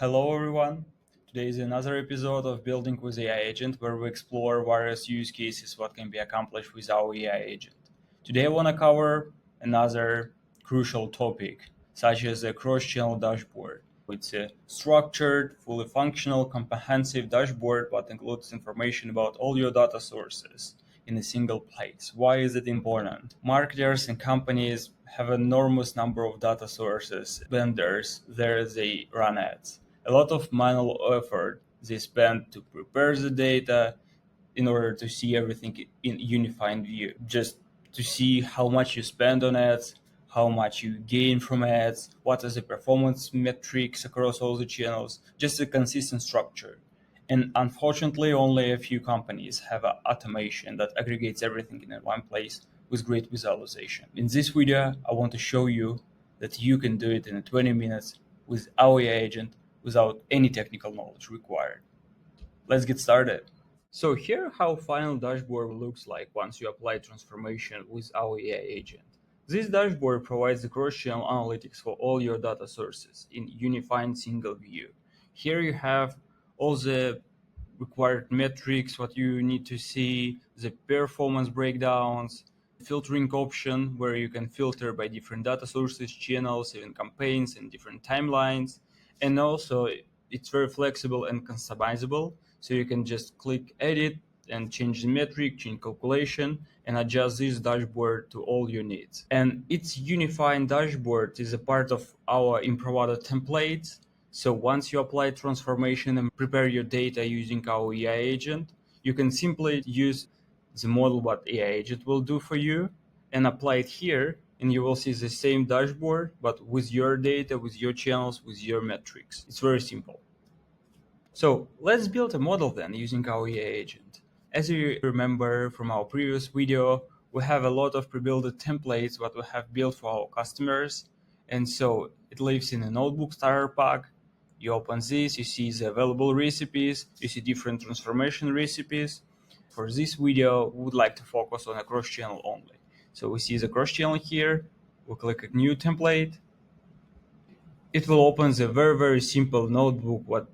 Hello everyone. Today is another episode of Building with AI Agent where we explore various use cases what can be accomplished with our AI agent. Today I want to cover another crucial topic such as a cross-channel dashboard. It's a structured, fully functional, comprehensive dashboard that includes information about all your data sources in a single place. Why is it important? Marketers and companies have an enormous number of data sources, vendors, there they run ads. A lot of manual effort they spend to prepare the data in order to see everything in unified view, just to see how much you spend on ads, how much you gain from ads, what are the performance metrics across all the channels, just a consistent structure. And unfortunately, only a few companies have an automation that aggregates everything in one place with great visualization. In this video, I want to show you that you can do it in 20 minutes with our AI agent without any technical knowledge required. Let's get started. So here how final dashboard looks like once you apply transformation with our AI agent. This dashboard provides the cross-channel analytics for all your data sources in unified single view. Here you have all the required metrics, what you need to see, the performance breakdowns, filtering option where you can filter by different data sources, channels, even campaigns and different timelines. And also it's very flexible and customizable. So you can just click edit and change the metric, change calculation, and adjust this dashboard to all your needs. And its unifying dashboard is a part of our Improvado templates. So once you apply transformation and prepare your data using our AI agent, you can simply use the model what AI agent will do for you and apply it here, and you will see the same dashboard, but with your data, with your channels, with your metrics. It's very simple. So let's build a model then using our AI agent. As you remember from our previous video, we have a lot of pre-built templates what we have built for our customers. And so it lives in a notebook starter pack. You open this, you see the available recipes, you see different transformation recipes. For this video, we would like to focus on a cross-channel only. So we see the cross-channel here, we click a new template. It will open the very simple notebook what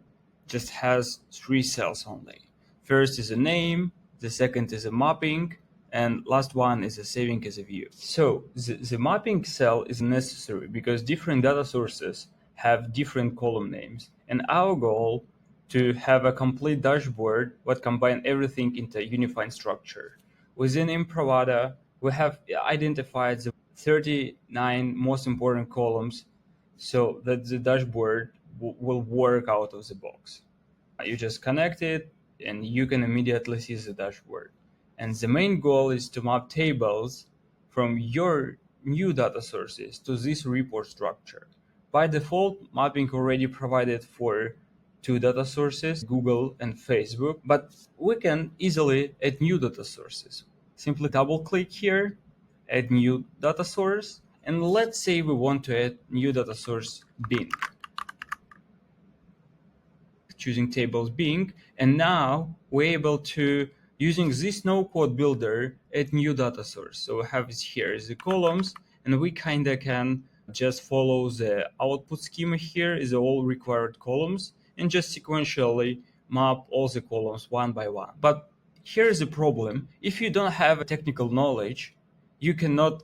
just has 3 cells only. First is a name, the second is a mapping, and last one is a saving as a view. So the mapping cell is necessary because different data sources have different column names, and our goal to have a complete dashboard what combine everything into a unified structure. Within Improvada, we have identified the 39 most important columns so that the dashboard will work out of the box. You just connect it and you can immediately see the dashboard. And the main goal is to map tables from your new data sources to this report structure. By default, mapping already provided for 2 data sources, Google and Facebook, but we can easily add new data sources. Simply double click here, add new data source, and let's say we want to add new data source Bing. Choosing tables Bing, and now we're able to, using this no-code builder, add new data source. So we have it here is the columns, and we kind of can just follow the output schema here is all required columns, and just sequentially map all the columns one by one. But here's the problem. If you don't have a technical knowledge, you cannot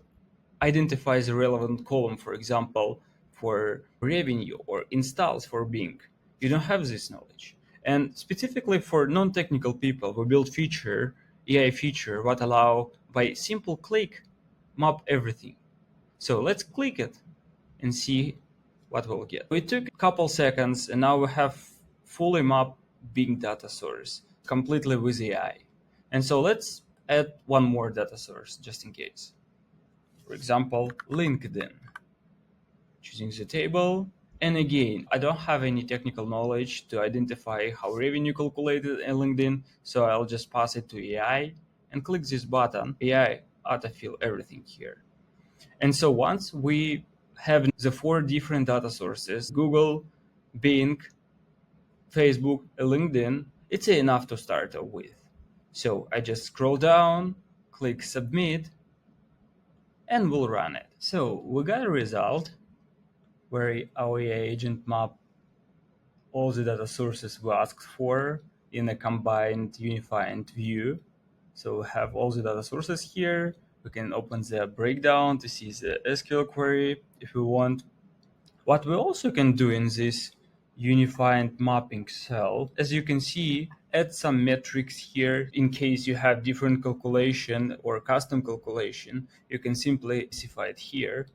identify the relevant column, for example, for revenue or installs for Bing. You don't have this knowledge. And specifically for non-technical people, we build AI feature, what allow by simple click, map everything. So let's click it and see what we'll get. We took a couple seconds and now we have fully mapped Bing data source completely with AI. And so let's add one more data source just in case. For example, LinkedIn. Choosing the table. And again, I don't have any technical knowledge to identify how revenue calculated in LinkedIn, so I'll just pass it to AI and click this button. AI autofill everything here. And so once we have the 4 different data sources, Google, Bing, Facebook, and LinkedIn, it's enough to start with. So I just scroll down, click submit, and we'll run it. So we got a result where our AI agent map all the data sources we asked for in a combined unified view. So we have all the data sources here. We can open the breakdown to see the SQL query if we want. What we also can do in this unified mapping cell, as you can see, add some metrics here in case you have different calculation or custom calculation. You can simply specify it here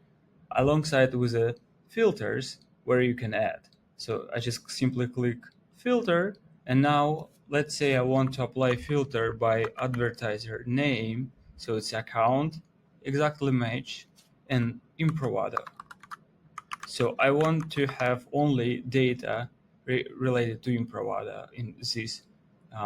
alongside with the filters where you can add. So I just simply click filter, and now let's say I want to apply filter by advertiser name, so it's account exactly match and Improvado. So I want to have only data related to Improvada in this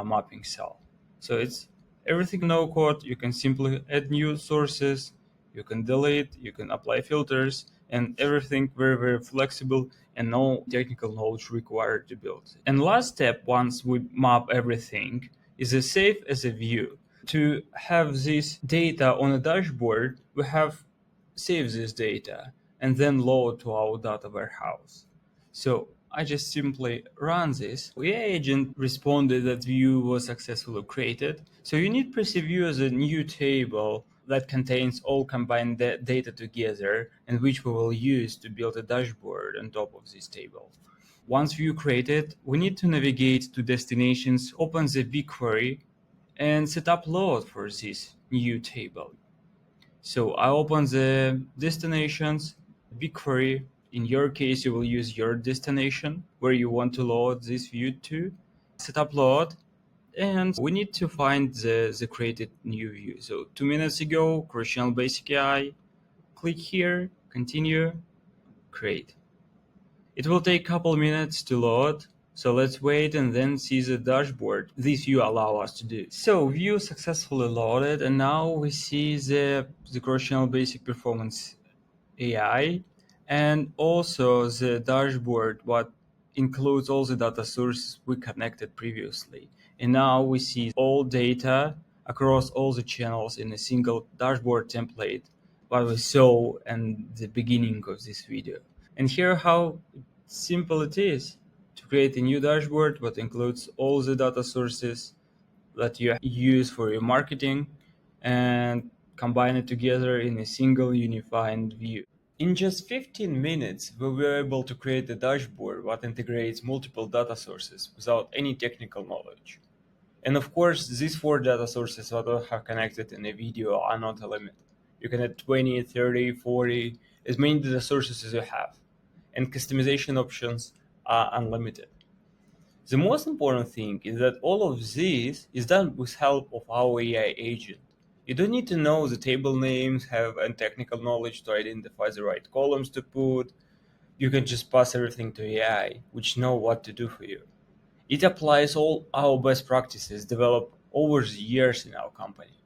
mapping cell. So it's everything no code. You can simply add new sources, you can delete, you can apply filters, and everything very, very flexible and no technical knowledge required to build. And last step, once we map everything, is a save as a view. To have this data on a dashboard, we have save this data and then load to our data warehouse. So I just simply run this. AI agent responded that view was successfully created. So you need perceive view as a new table that contains all combined data together and which we will use to build a dashboard on top of this table. Once view created, we need to navigate to destinations, open the BigQuery, and set up load for this new table. So I open the destinations, BigQuery. In your case, you will use your destination where you want to load this view to. Set up load, and we need to find the created new view. So 2 minutes ago, Crucial Basic AI. Click here, continue, create. It will take a couple minutes to load, so let's wait and then see the dashboard this view allow us to do. So view successfully loaded, and now we see the Crucial Basic Performance AI and also the dashboard what includes all the data sources we connected previously. And now we see all data across all the channels in a single dashboard template what we saw in the beginning of this video. And here how simple it is to create a new dashboard what includes all the data sources that you use for your marketing and combine it together in a single unified view. In just 15 minutes, we were able to create a dashboard that integrates multiple data sources without any technical knowledge. And of course, these 4 data sources that I have connected in a video are not a limit. You can add 20, 30, 40, as many data sources as you have. And customization options are unlimited. The most important thing is that all of this is done with help of our AI agent. You don't need to know the table names, have a technical knowledge to identify the right columns to put. You can just pass everything to AI, which know what to do for you. It applies all our best practices developed over the years in our company.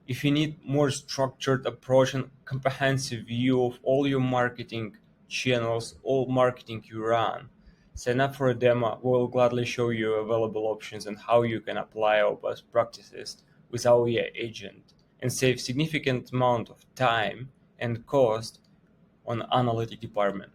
If you need more structured approach and comprehensive view of all your marketing channels, all marketing you run, sign up for a demo. We'll gladly show you available options and how you can apply our best practices with our AI agent and save significant amount of time and cost on analytic department.